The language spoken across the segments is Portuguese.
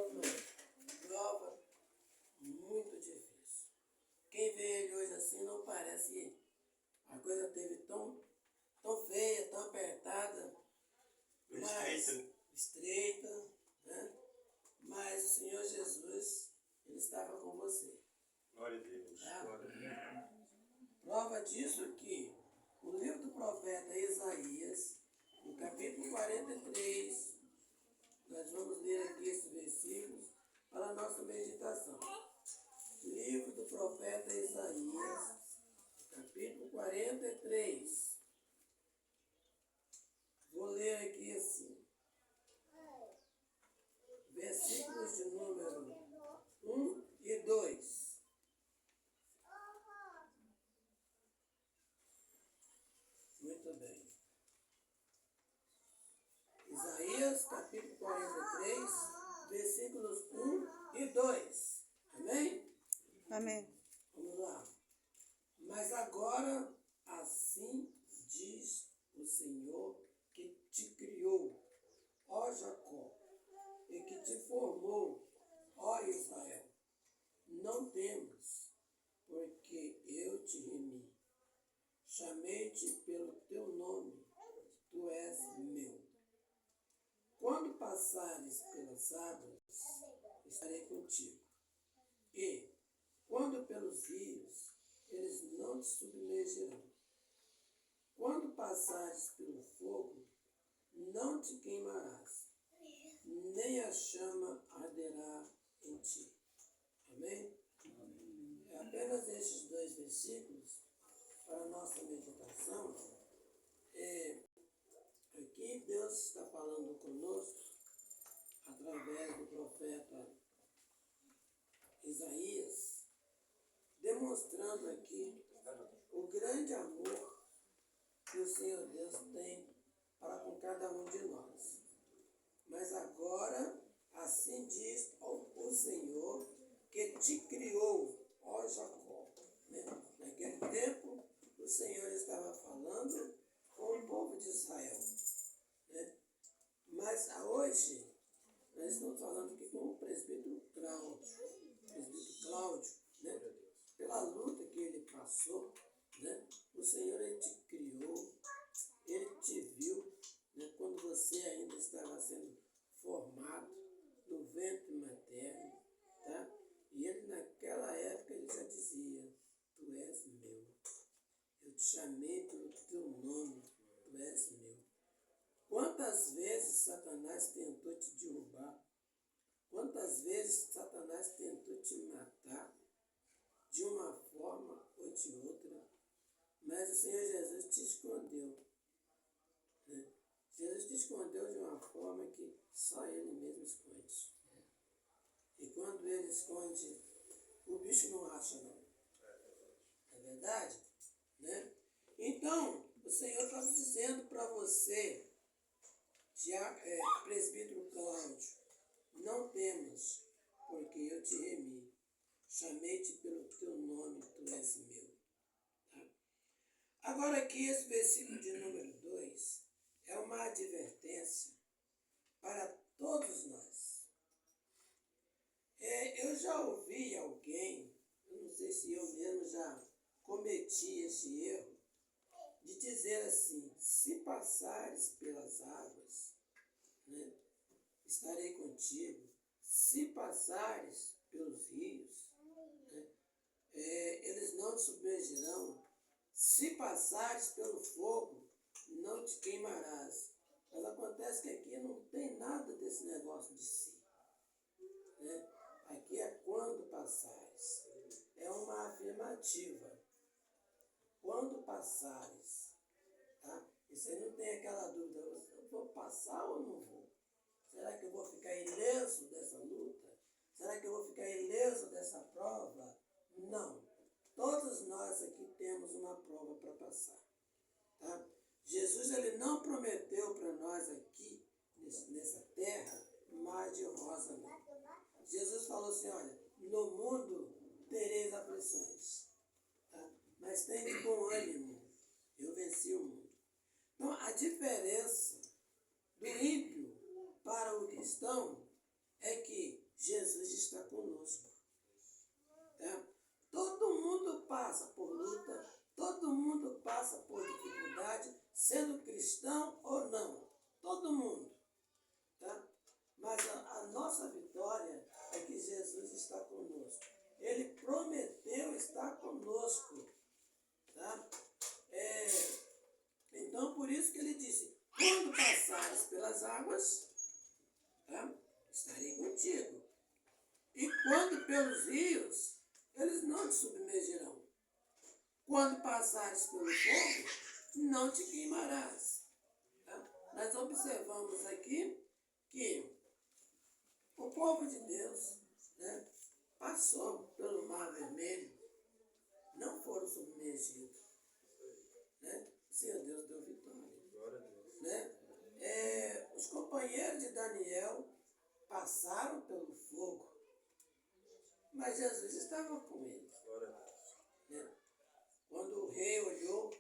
uma prova muito difícil. Quem vê ele hoje assim não parece ele. A coisa teve tão feia, tão apertada, estreita, né? Mas o Senhor Jesus, Ele estava com você. Glória a Deus. Tá? Glória a Deus. Prova disso que o livro do profeta Isaías, no capítulo 43, nós vamos ler aqui esses versículos para a nossa meditação. Livro do profeta Isaías, capítulo 43. Vou ler aqui assim. Versículos de número 1 e 2. Muito bem. Isaías, capítulo 43, versículos 1 e 2. Amém? Amém. Vamos lá. Mas agora, assim diz o Senhor que te criou, ó Jacó, e que te formou, ó Israel. Não temas, porque eu te remi. Chamei-te pelo teu nome, tu és meu. Quando passares pelas águas, estarei contigo. E, quando pelos rios, eles não te submergirão. Quando passares pelo fogo, não te queimarás, nem a chama arderá em ti. Amém? É apenas estes dois versículos para a nossa meditação. Aqui Deus está falando conosco através do profeta Isaías, demonstrando aqui o grande amor que o Senhor Deus tem para com cada um de nós. Mas agora, assim diz o Senhor que te criou, ó Jacó. Naquele tempo, o Senhor estava falando com o povo de Israel. Mas hoje, nós estamos falando aqui com o presbítero Cláudio, né? Pela luta que ele passou, né? O Senhor, Ele te criou, Ele te viu, né? Quando você ainda estava sendo formado no ventre materno, tá? E Ele, naquela época, Ele já dizia, tu és meu. Eu te chamei pelo teu nome, tu és meu. Quantas vezes Satanás tentou te derrubar? Quantas vezes Satanás tentou te matar de uma forma ou de outra? Mas o Senhor Jesus te escondeu. Né? Jesus te escondeu de uma forma que só Ele mesmo esconde. E quando Ele esconde, o bicho não acha, não. É verdade? Né? Então, o Senhor está dizendo para você, presbítero Cláudio, não temas, porque eu te remi. Chamei-te pelo teu nome, tu és meu. Tá? Agora aqui, esse versículo de número 2 é uma advertência para todos nós. Eu já ouvi alguém, eu não sei se eu mesmo já cometi esse erro, de dizer assim, se passares pelas águas, né, estarei contigo. Se passares pelos rios, né, eles não te submergirão. Se passares pelo fogo, não te queimarás. Mas acontece que aqui não tem nada desse negócio de si. Né? Aqui é quando passares. É uma afirmativa. Quando passares. Tá? E você não tem aquela dúvida, eu vou passar ou não vou? Será que eu vou ficar ileso dessa luta? Será que eu vou ficar ileso dessa prova? Não. Todos nós aqui temos uma prova para passar. Tá? Jesus, Ele não prometeu para nós aqui, nessa terra, mar de rosa, não. Jesus falou assim, olha, no mundo tereis aflições, tá? Mas tenha bom ânimo, eu venci o mundo. Então, a diferença do ímpio para o cristão é que cristão ou não. Todo mundo. Tá? Mas a nossa vitória é que Jesus está conosco. Ele prometeu estar conosco. Tá? Então, por isso que ele disse, quando passares pelas águas, tá? Estarei contigo. E quando pelos rios, eles não te submergirão. Quando passares pelo fogo, não te queimarás. Tá? Nós observamos aqui que o povo de Deus, né, passou pelo Mar Vermelho, não foram submergidos. Né? O Senhor Deus deu vitória. Né? Os companheiros de Daniel passaram pelo fogo, mas Jesus estava com eles. Né? Quando o rei olhou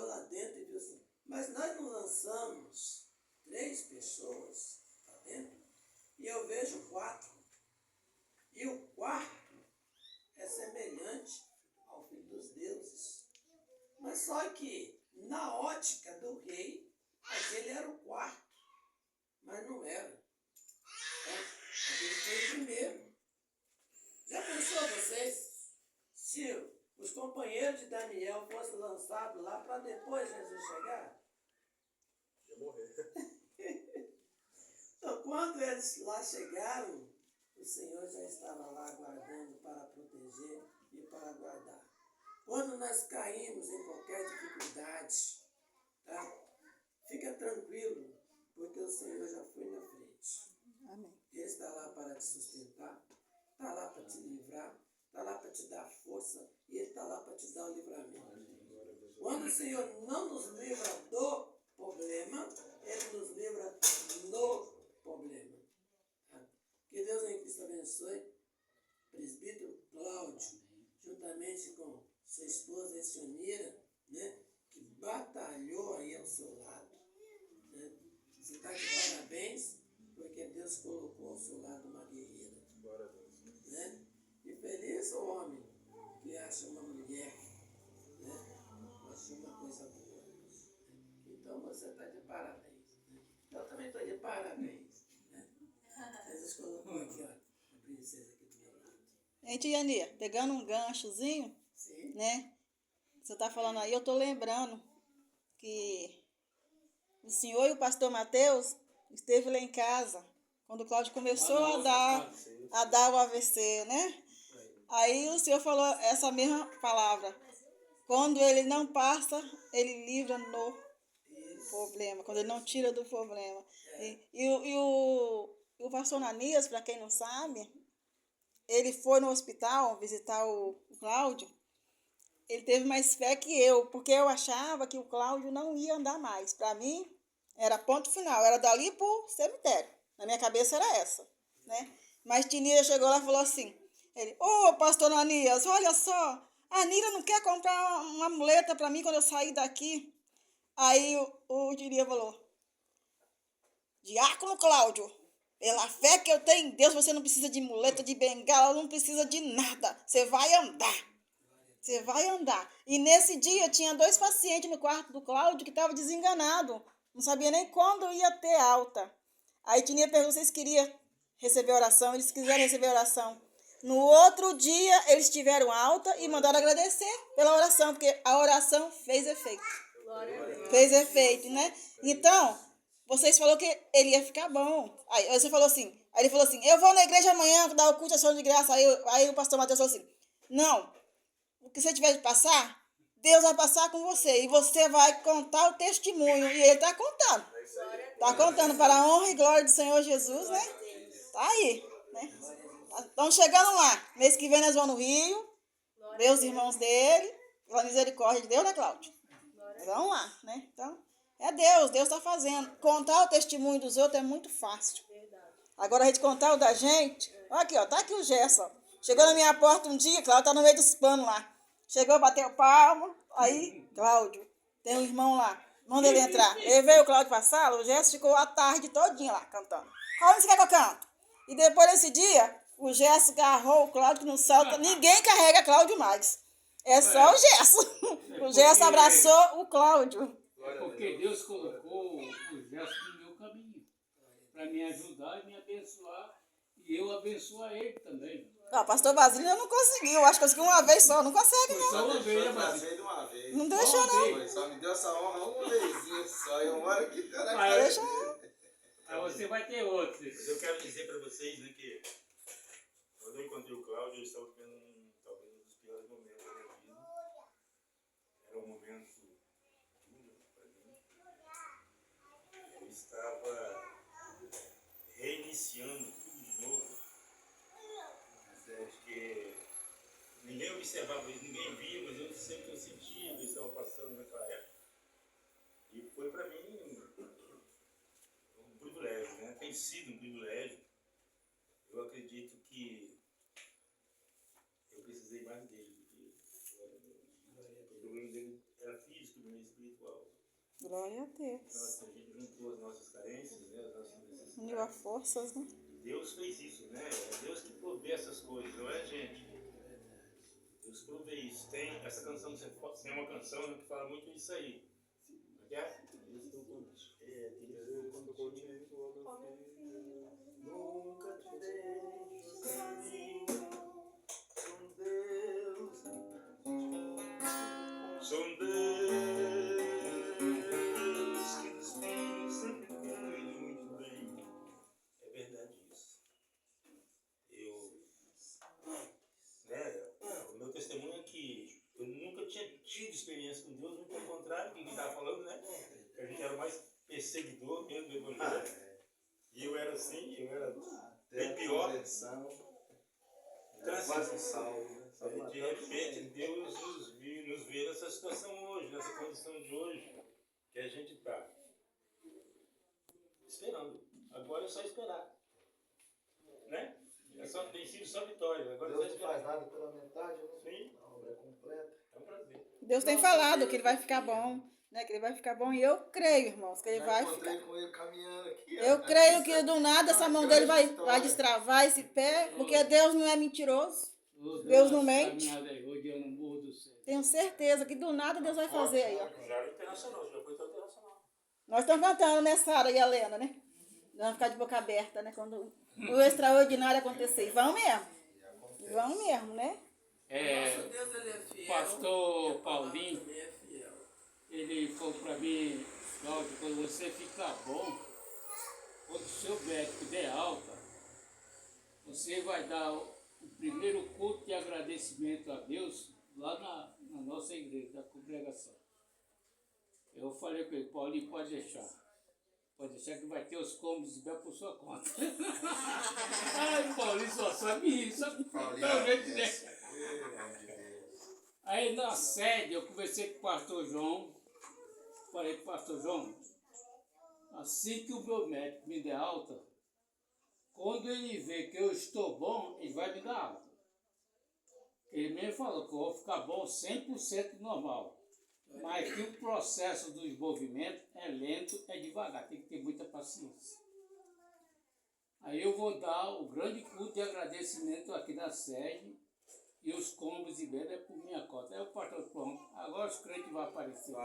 lá dentro e viu assim, mas nós não lançamos 3 pessoas lá dentro, e eu vejo 4. E o quarto é semelhante ao Filho dos Deuses. Mas só que, na ótica do rei, aquele era o quarto. Mas não era. Aquele foi o primeiro. Já pensou vocês? Se os companheiros de Daniel fossem lançados lá para depois Jesus chegar? Ia morrer. Então, quando eles lá chegaram, o Senhor já estava lá aguardando para proteger e para guardar. Quando nós caímos em qualquer dificuldade, tá? Fica tranquilo, porque o Senhor já foi na frente. Amém. Ele está lá para te sustentar, está lá para te livrar, está lá para te dar força e Ele está lá para te dar o livramento. Quando o Senhor não nos livra do problema, Ele nos livra no problema. Que Deus em Cristo abençoe. Presbítero Cláudio, juntamente com sua esposa Estionira, né, que batalhou aí ao seu lado. Né? Você está de parabéns, porque Deus colocou ao seu lado uma guerreira. Né? E feliz o homem que acha uma mulher, né, acha uma coisa boa. Então você está de parabéns. Né? Eu também estou de parabéns. Né? Jesus colocou aqui, ó, a princesa aqui do meu lado. Hein, tia Nia, pegando um ganchozinho, Sim. né? Você tá falando aí, eu tô lembrando que o senhor e o pastor Mateus esteve lá em casa, quando o Cláudio começou a dar o AVC, né? Aí o senhor falou essa mesma palavra. Quando ele não passa, ele livra no problema, quando ele não tira do problema. E o pastor Ananias, para quem não sabe, ele foi no hospital visitar o Cláudio. Ele teve mais fé que eu, porque eu achava que o Cláudio não ia andar mais. Para mim, era ponto final, era dali pro cemitério. Na minha cabeça era essa, né? Mas Tinia chegou lá e falou assim, pastor Ananias, olha só, a Nira não quer comprar uma muleta para mim quando eu sair daqui. Aí o Tinia falou, diácono Cláudio, pela fé que eu tenho em Deus, você não precisa de muleta, de bengala, não precisa de nada. Você vai andar. Você vai andar. E nesse dia tinha 2 pacientes no quarto do Cláudio que estavam desenganados. Não sabia nem quando ia ter alta. Aí Tinia perguntou se eles queriam receber oração. Eles quiseram receber oração. No outro dia, eles tiveram alta e mandaram agradecer pela oração, porque a oração fez efeito. Fez efeito, né? Então, vocês falaram que ele ia ficar bom. Aí ele falou assim, eu vou na igreja amanhã dar o culto de ação de graça. Aí o pastor Mateus falou assim, não, o que você tiver de passar, Deus vai passar com você. E você vai contar o testemunho. E ele está contando. Está contando para a honra e glória do Senhor Jesus, né? Está aí, né? Estamos chegando lá. Mês que vem nós vamos no Rio. Ver os irmãos dele. Pela misericórdia de Deus, né, Cláudio? Vamos lá, né? Então, é Deus está fazendo. Contar o testemunho dos outros é muito fácil. Agora a gente contar o da gente. Olha aqui, ó, tá aqui o Gerson. Chegou na minha porta um dia, Cláudio tá no meio dos panos lá. Chegou, bateu palma. Aí, Cláudio, tem um irmão lá. Manda ele entrar. Ele veio o Cláudio pra sala, o Gerson ficou a tarde todinha lá cantando. Qual você quer que eu canto? E depois desse dia, o Gerson agarrou o Cláudio que não salta. Ninguém carrega Cláudio mais. É só o Gerson. O Gerson abraçou o Cláudio. Glória a Porque Deus colocou o gesto no meu caminho para me ajudar e me abençoar e eu abençoar ele também. Ó, pastor Basílio eu não conseguiu. Acho que conseguiu uma vez só. Não consegue, Foi não. só uma vez, né, eu Basílio? passei de uma vez. Não deixa, não. Uma vez. Só me deu essa honra uma vezinha só. Eu moro aqui, cara. Mas- Deixa, não. Aí você vai ter outros. Mas eu quero dizer para vocês, né, que quando eu encontrei o Cláudio, eu estava vivendo talvez um dos piores momentos da minha vida. Era um momento duro para mim. Eu estava reiniciando tudo de novo, porque ninguém observava isso, ninguém via, mas eu sempre sentia o que eu estava passando naquela época. E foi para mim um privilégio, né? Tem sido um privilégio. Eu acredito que eu precisei mais dele do que o problema dele era físico, não era espiritual. Glória a Deus. Então, assim, a gente juntou as nossas carências, né, as nossas Uniu a necessidades. forças, né? Deus fez isso, né? É Deus que provê essas coisas, não é a gente. Deus provê isso. Tem essa canção, tem uma canção que fala muito isso aí. Não é? Nunca te deixo sozinho com Deus. São Deus que nos tem sempre cuida muito bem. É verdade isso. O meu testemunho é que eu nunca tinha tido experiência com Deus, muito pelo contrário do que ele estava falando, né? Que a gente era mais perseguidor mesmo do Evangelho. E eu era assim, eu era bem pior. Então, assim, de repente, Deus nos vê nessa situação hoje, nessa condição de hoje, que a gente está esperando. Agora é só esperar. Né? Tem sido só vitória. Agora Deus é só não esperar. faz nada pela metade, né? Sim. A obra é completa. É um prazer. Deus tem falado que ele vai ficar bom, né? Que ele vai ficar bom. E eu creio, irmãos, que ele Já vai encontrei ficar. com ele caminhando aqui. Eu creio que do nada essa mão dele vai destravar esse pé, porque Deus não é mentiroso. Deus não mente. Hoje eu não morro do céu. Tenho certeza que do nada Deus vai fazer aí, ó. Já era internacional, já foi internacional. Nós estamos cantando, né, Sara e a Helena, né? Nós vamos ficar de boca aberta, né? Quando o extraordinário acontecer. E vão mesmo. Vão mesmo, né? Nosso Deus, ele é fiel. Pastor E a palavra Paulinho, também é fiel. ele falou para mim, Cláudio, quando você ficar bom, quando o seu médico der alta, você vai dar o primeiro culto de agradecimento a Deus lá na nossa igreja, da congregação. Eu falei com ele, Paulinho, pode deixar. Pode deixar que vai ter os cômodos de Bel por sua conta. Ai, Paulinho só sabe isso. Aí na sede eu conversei com o pastor João. Falei com o pastor João, assim que o meu médico me der alta, quando ele vê que eu estou bom, ele vai me dar alta. Ele mesmo falou que eu vou ficar bom 100% normal. Mas que o processo do desenvolvimento é lento, é devagar, tem que ter muita paciência. Aí eu vou dar o grande culto de agradecimento aqui na sede e os combos e bebê é por minha conta. Aí o pastor, pronto, agora os crentes vão aparecer.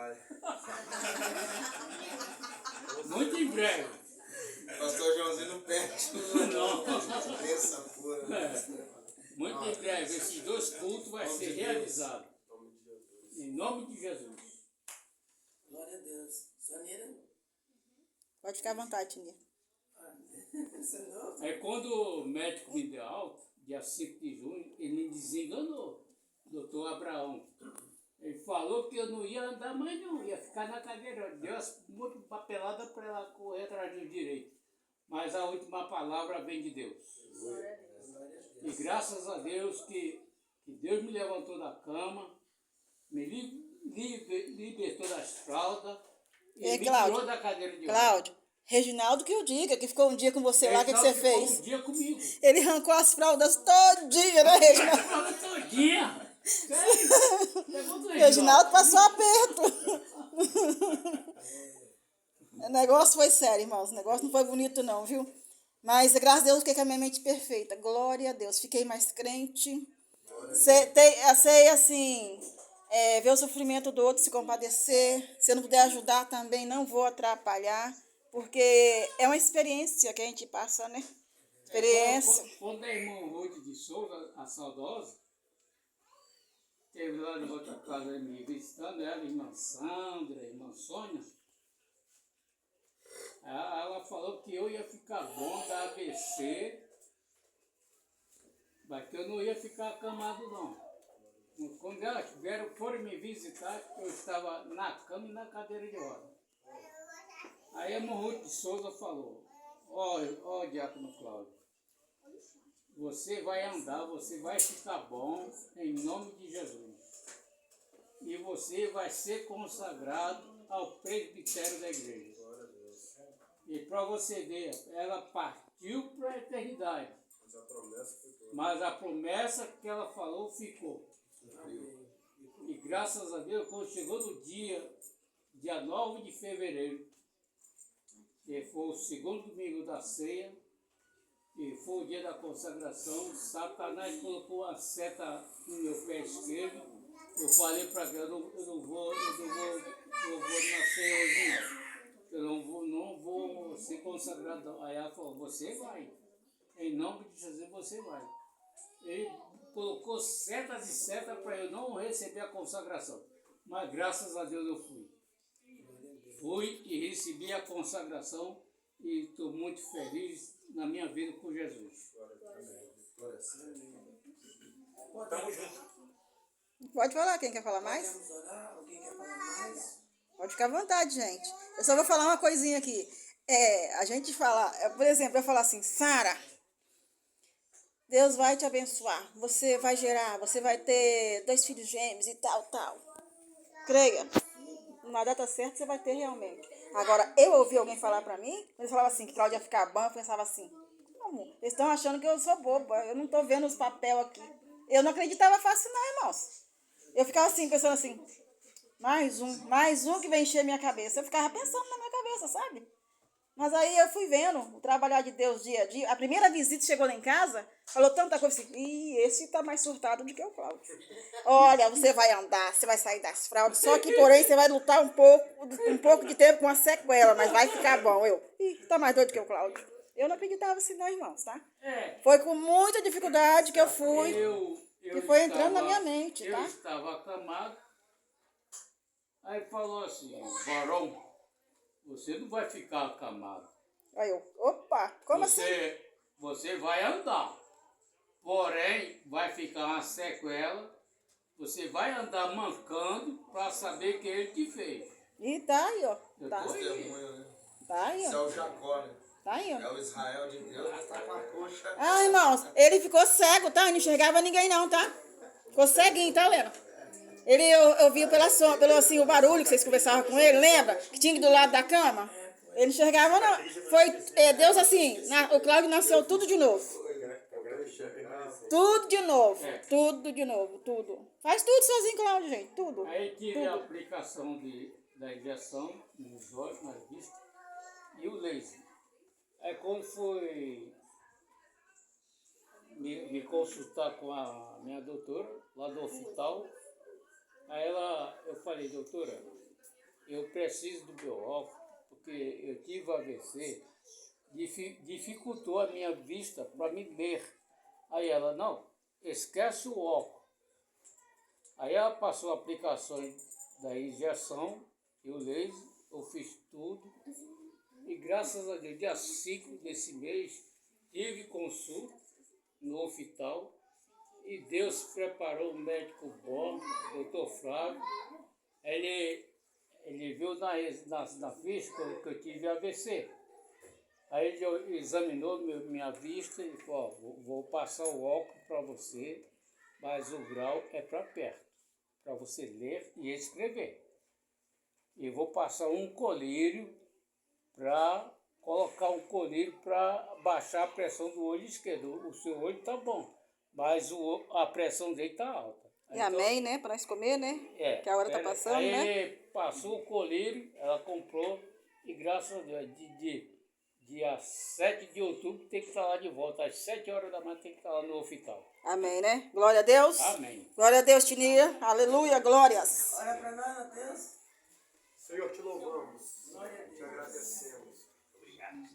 Muito em breve. Pastor Joãozinho não perde. Não. Essa porra. Muito em breve, esses dois cultos vão ser realizados. Em nome de Jesus. Glória a Deus. Soneira? Pode ficar à vontade, Tia. Você não? Aí quando o médico me deu alta, dia 5 de junho, ele me desenganou, doutor Abraão. Ele falou que eu não ia andar mais não, ia ficar na cadeira. Deu muito papelada para ela correr atrás do direito. Mas a última palavra vem de Deus. E graças a Deus que Deus me levantou da cama, me libertou das fraldas e me tirou da cadeira de rodas. Cláudio, Reginaldo que o diga, que ficou um dia com você lá, o que você Ficou fez? um dia comigo. Ele arrancou as fraldas todinha, né, Reginaldo? Fralda todinha. Sério? Levou do Reginaldo passou aperto. O negócio foi sério, irmãos. O negócio não foi bonito, não, viu? Mas, graças a Deus, fiquei com a minha mente perfeita. Glória a Deus. Fiquei mais crente. Sei, assim, ver o sofrimento do outro, se compadecer. Se eu não puder ajudar também, não vou atrapalhar, porque é uma experiência que a gente passa, né? Experiência. Quando a irmã Ruth de Souza, a saudosa, esteve lá em outra casa me visitando, ela, a irmã Sandra, a irmã Sônia, ela falou que eu ia ficar bom da ABC, mas que eu não ia ficar acamado não. Quando elas foram me visitar, eu estava na cama e na cadeira de roda. Aí a irmã Ruth de Souza falou, ó Diácono Cláudio, você vai andar, você vai ficar bom em nome de Jesus. E você vai ser consagrado ao presbitério da igreja. E para você ver, ela partiu para a eternidade. Mas a promessa que ela falou ficou. E graças a Deus, quando chegou no dia 9 de fevereiro, que foi o segundo domingo da ceia, e foi o dia da consagração, Satanás colocou a seta no meu pé esquerdo. Eu falei para ela, eu não vou nascer hoje não. Eu não vou ser consagrado. Aí ela falou, você vai. Em nome de Jesus você vai. Ele colocou setas e setas para eu não receber a consagração. Mas graças a Deus eu fui. Fui e recebi a consagração e estou muito feliz na minha vida com Jesus. Tamo junto. Pode falar, quem quer falar mais? Podemos orar? Alguém quer falar mais? Pode ficar à vontade, gente. Eu só vou falar uma coisinha aqui. A gente fala, por exemplo, eu falo assim, Sara, Deus vai te abençoar. Você vai gerar, você vai ter 2 filhos gêmeos e tal, tal. Creia, na data certa você vai ter realmente. Agora, eu ouvi alguém falar pra mim, eles falavam assim, que Cláudia ia ficar bom, eu pensava assim, como? Eles estão achando que eu sou boba, eu não tô vendo os papéis aqui. Eu não acreditava fácil não, irmãos. Eu ficava assim, pensando assim, mais um que vem encher minha cabeça. Eu ficava pensando na minha cabeça, sabe? Mas aí eu fui vendo o trabalhar de Deus dia a dia. A primeira visita chegou lá em casa, falou tanta coisa assim, esse tá mais surtado do que o Cláudio. Olha, você vai andar, você vai sair das fraldas, só que porém você vai lutar um pouco de tempo com a sequela, mas vai ficar bom. Tá mais doido que o Cláudio. Eu não acreditava assim não, irmãos, tá? Foi com muita dificuldade que eu fui, que foi entrando na minha mente, tá? Eu estava acamado, aí falou assim, varão, você não vai ficar acamado. Aí opa, como assim? Você vai andar, porém vai ficar uma sequela, você vai andar mancando para saber que ele te fez. E tá aí, ó. Eu Tá, tô aí. Testemunho, né? tá aí, Esse é ó. o Jacó, né? Tá aí, ó. É o Israel de Deus, mas tá com a coxa. Ah, irmãos, ele ficou cego, tá? Não enxergava ninguém não, tá? Ficou ceguinho, tá, Lena? Eu via pelo assim, o barulho que vocês conversavam com ele, lembra? Que tinha do lado da cama? Ele não enxergava não. Foi Deus assim, o Cláudio nasceu tudo de novo. Tudo de novo, tudo de novo, tudo. Faz tudo sozinho, Cláudio, gente, tudo. Aí tive tudo. a aplicação da injeção nos olhos, nas vistas, e o laser. Aí quando foi me consultar com a minha doutora, lá do hospital, aí eu falei, doutora, eu preciso do meu óculos, porque eu tive AVC, dificultou a minha vista para me ler. Aí ela, não, esquece o óculos. Aí ela passou a aplicação da injeção e o laser, eu fiz tudo. E graças a Deus, dia 5 desse mês, tive consulta no hospital. E Deus preparou um médico bom, doutor Flávio. Ele viu na ficha que eu tive AVC. Aí ele examinou minha vista e falou, ó, vou passar o óculos para você, mas o grau é para perto, para você ler e escrever. E vou passar um colírio colocar um colírio para baixar a pressão do olho esquerdo. O seu olho está bom, mas a pressão dele está alta. E amém, né? Para nós comer, né? Que a hora tá passando, aí né? ele passou o colírio, ela comprou, e graças a Deus, dia 7 de outubro tem que estar lá de volta. Às 7 horas da manhã tem que estar lá no hospital. Amém, né? Glória a Deus. Amém. Glória a Deus, Tinia. Aleluia, glórias. Ora para nós, Mateus. Senhor, te louvamos, Glória a te Deus. agradecemos.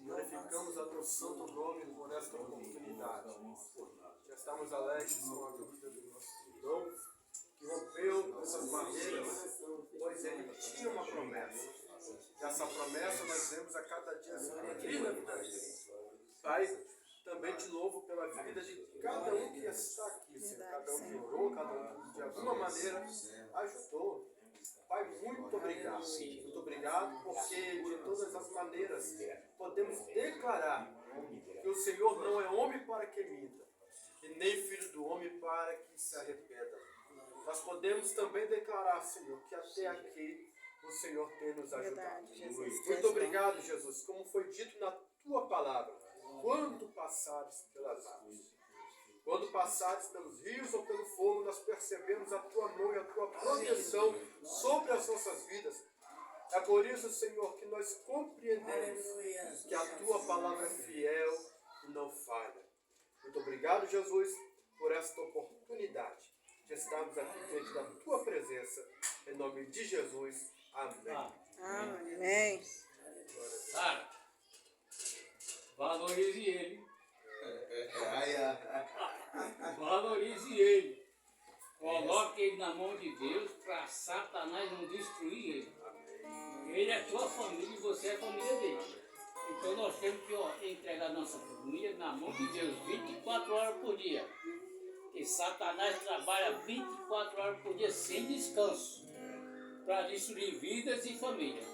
Glorificamos a teu santo nome por esta oportunidade. Já estamos alegres com a vida do nosso irmão, que rompeu essas barreiras, pois ele tinha uma promessa. E essa promessa nós vemos a cada dia se cumprir na vida dele. Pai, também te louvo pela vida de cada um que está aqui, Senhor. Cada um que orou, cada um que de alguma maneira ajudou. Pai, muito obrigado. Muito obrigado porque de todas as maneiras podemos declarar que o Senhor não é homem para que minta, e nem filho do homem para que se arrependa. Nós podemos também declarar, Senhor, que até aqui o Senhor tem nos ajudado. Muito obrigado, Jesus, como foi dito na tua palavra. Quando passares pelas águas, quando passares pelos rios ou pelo fogo, nós percebemos a tua mão e a tua proteção sobre as nossas vidas. É por isso, Senhor, que nós compreendemos que a tua palavra é fiel e não falha. Muito obrigado, Jesus, por esta oportunidade de estarmos aqui diante da tua presença. Em nome de Jesus. Amém. Amém. Sara, valorize ele. Valorize ele. Coloque ele na mão de Deus para Satanás não destruir ele. Ele é tua família e você é a família dele. Então nós temos que entregar nossa família na mão de Deus 24 horas por dia. E Satanás trabalha 24 horas por dia sem descanso para destruir vidas e famílias.